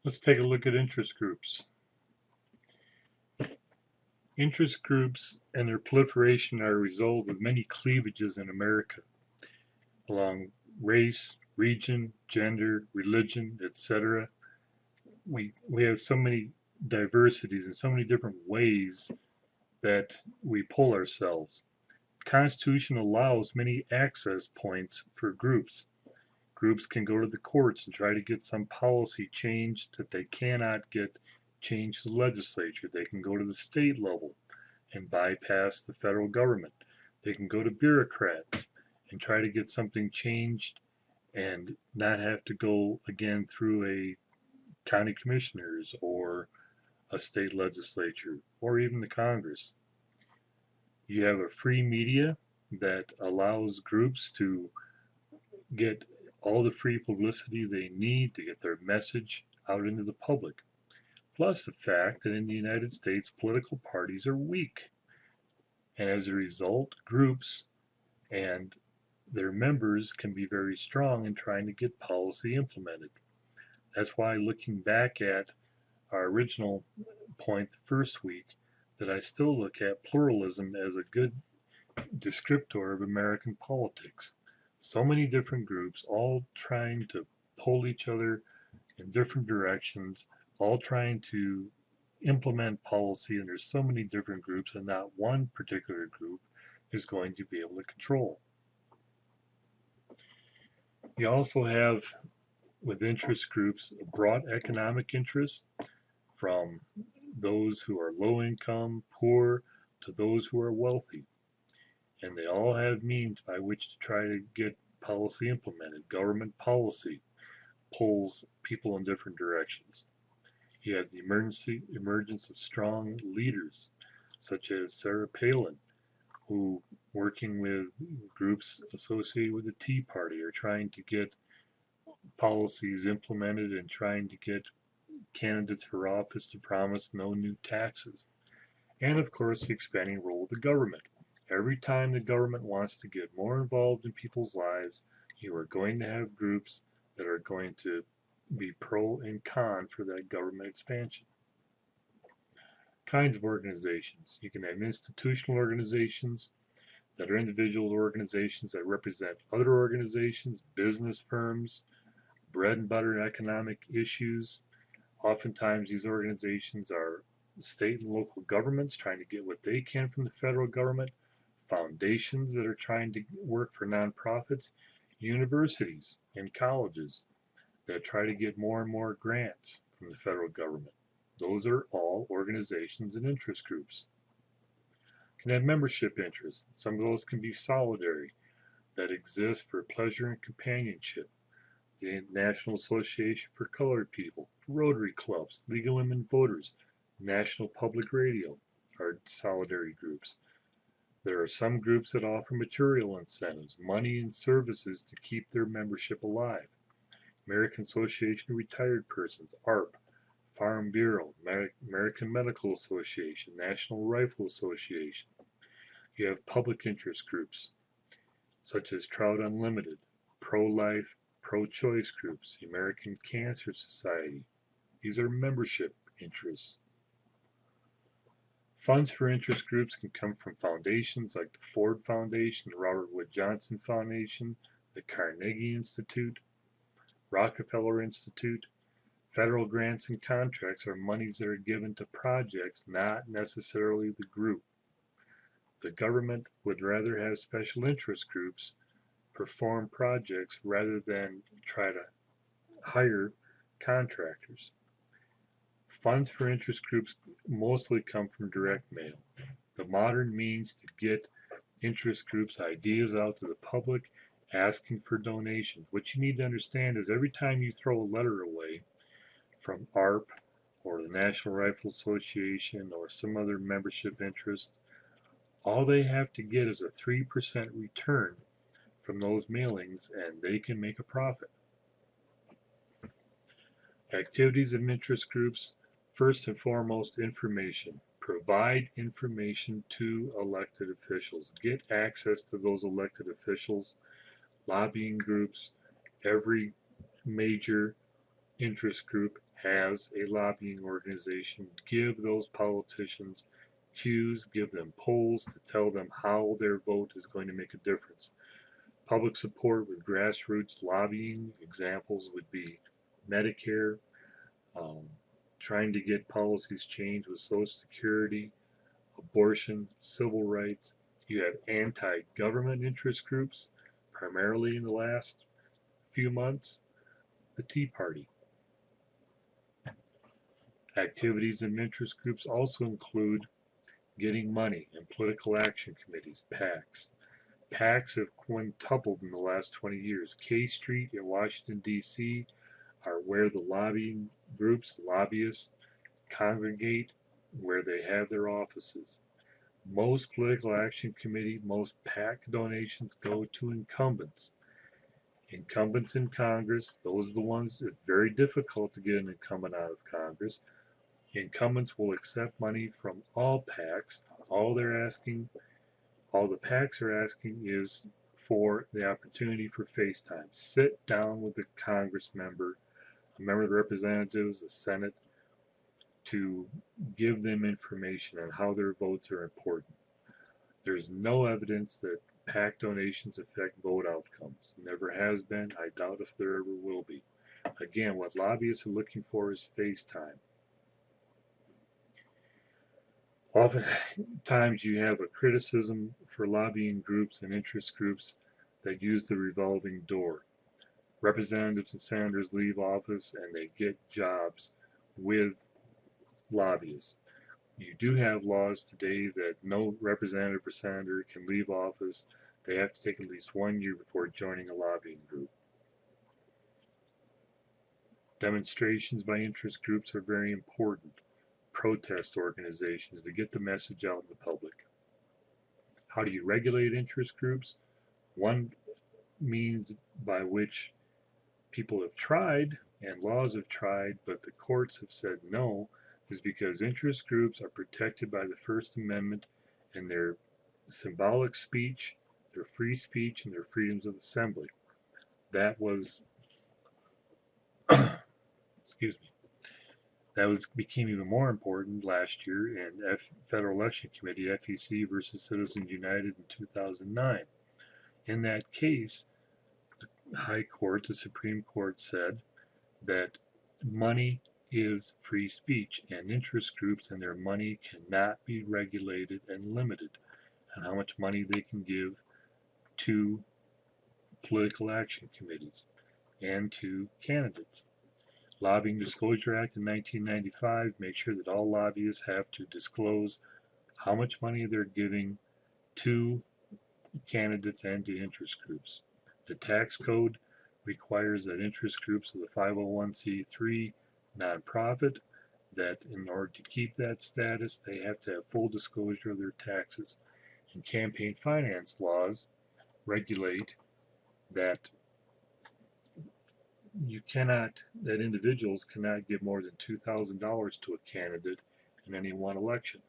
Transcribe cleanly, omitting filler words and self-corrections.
Let's take a look at interest groups. Interest groups and their proliferation are a result of many cleavages in America along race, region, gender, religion, etc. We have so many diversities and so many different ways that we pull ourselves. The Constitution allows many access points for groups. Groups can go to the courts and try to get some policy changed that they cannot get changed to the legislature. They can go to the state level and bypass the federal government. They can go to bureaucrats and try to get something changed and not have to go again through a county commissioners or a state legislature or even the Congress. You have a free media that allows groups to get all the free publicity they need to get their message out into the public. Plus the fact that in the United States, political parties are weak. And as a result, groups and their members can be very strong in trying to get policy implemented. That's why looking back at our original point the first week, that I still look at pluralism as a good descriptor of American politics. So many different groups all trying to pull each other in different directions, all trying to implement policy, and there's so many different groups, and not one particular group is going to be able to control. You also have, with interest groups, broad economic interests from those who are low income, poor, to those who are wealthy. And they all have means by which to try to get policy implemented. Government policy pulls people in different directions. You have the emergence of strong leaders, such as Sarah Palin, who, working with groups associated with the Tea Party, are trying to get policies implemented and trying to get candidates for office to promise no new taxes. And of course, the expanding role of the government. Every time the government wants to get more involved in people's lives, you are going to have groups that are going to be pro and con for that government expansion. Kinds of organizations. You can have institutional organizations that are individual organizations that represent other organizations, business firms, bread and butter economic issues. Oftentimes these organizations are state and local governments trying to get what they can from the federal government, foundations that are trying to work for nonprofits, universities and colleges that try to get more and more grants from the federal government. Those are all organizations and interest groups. Can have membership interests. Some of those can be solidary, that exist for pleasure and companionship. The National Association for Colored People, Rotary Clubs, League of Women Voters, National Public Radio are solidary groups. There are some groups that offer material incentives, money and services to keep their membership alive. American Association of Retired Persons, ARP, Farm Bureau, American Medical Association, National Rifle Association. You have public interest groups such as Trout Unlimited, pro-life, pro-choice groups, the American Cancer Society. These are membership interests. Funds for interest groups can come from foundations like the Ford Foundation, the Robert Wood Johnson Foundation, the Carnegie Institute, Rockefeller Institute. Federal grants and contracts are monies that are given to projects, not necessarily the group. The government would rather have special interest groups perform projects rather than try to hire contractors. Funds for interest groups mostly come from direct mail. The modern means to get interest groups' ideas out to the public, asking for donations. What you need to understand is every time you throw a letter away from ARP or the National Rifle Association or some other membership interest, all they have to get is a 3% return from those mailings and they can make a profit. Activities of interest groups, first and foremost, information. Provide information to elected officials. Get access to those elected officials, lobbying groups. Every major interest group has a lobbying organization. Give those politicians cues, give them polls to tell them how their vote is going to make a difference. Public support with grassroots lobbying examples would be Medicare, um, trying to get policies changed with Social Security, abortion, civil rights. You have anti-government interest groups, primarily in the last few months, the Tea Party. Activities and interest groups also include getting money in political action committees, PACs. PACs have quintupled in the last 20 years. K Street in Washington, D.C. are where the lobbying groups, lobbyists, congregate, where they have their offices. Most political action committee, most PAC donations go to incumbents. Incumbents in Congress, those are the ones, it's very difficult to get an incumbent out of Congress. Incumbents will accept money from all PACs. All the PACs are asking is for the opportunity for FaceTime. Sit down with a Congress member, a member of the Representatives, the Senate, to give them information on how their votes are important. There's no evidence that PAC donations affect vote outcomes. Never has been. I doubt if there ever will be. Again, what lobbyists are looking for is FaceTime. Oftentimes you have a criticism for lobbying groups and interest groups that use the revolving door. Representatives and senators leave office and they get jobs with lobbyists. You do have laws today that no representative or senator can leave office. They have to take at least 1 year before joining a lobbying group. Demonstrations by interest groups are very important. Protest organizations to get the message out in the public. How do you regulate interest groups? One means by which people have tried and laws have tried, but the courts have said no, is because interest groups are protected by the First Amendment and their symbolic speech, their free speech, and their freedoms of assembly. That was, excuse me, became even more important last year in Federal Election Committee, FEC versus Citizens United in 2009. In that case, the High Court, the Supreme Court, said that money is free speech, and interest groups and their money cannot be regulated and limited on how much money they can give to political action committees and to candidates. Lobbying Disclosure Act in 1995 made sure that all lobbyists have to disclose how much money they're giving to candidates and to interest groups. The tax code requires that interest groups with a 501c3 nonprofit, that in order to keep that status, they have to have full disclosure of their taxes. And campaign finance laws regulate that individuals cannot give more than $2,000 to a candidate in any one election.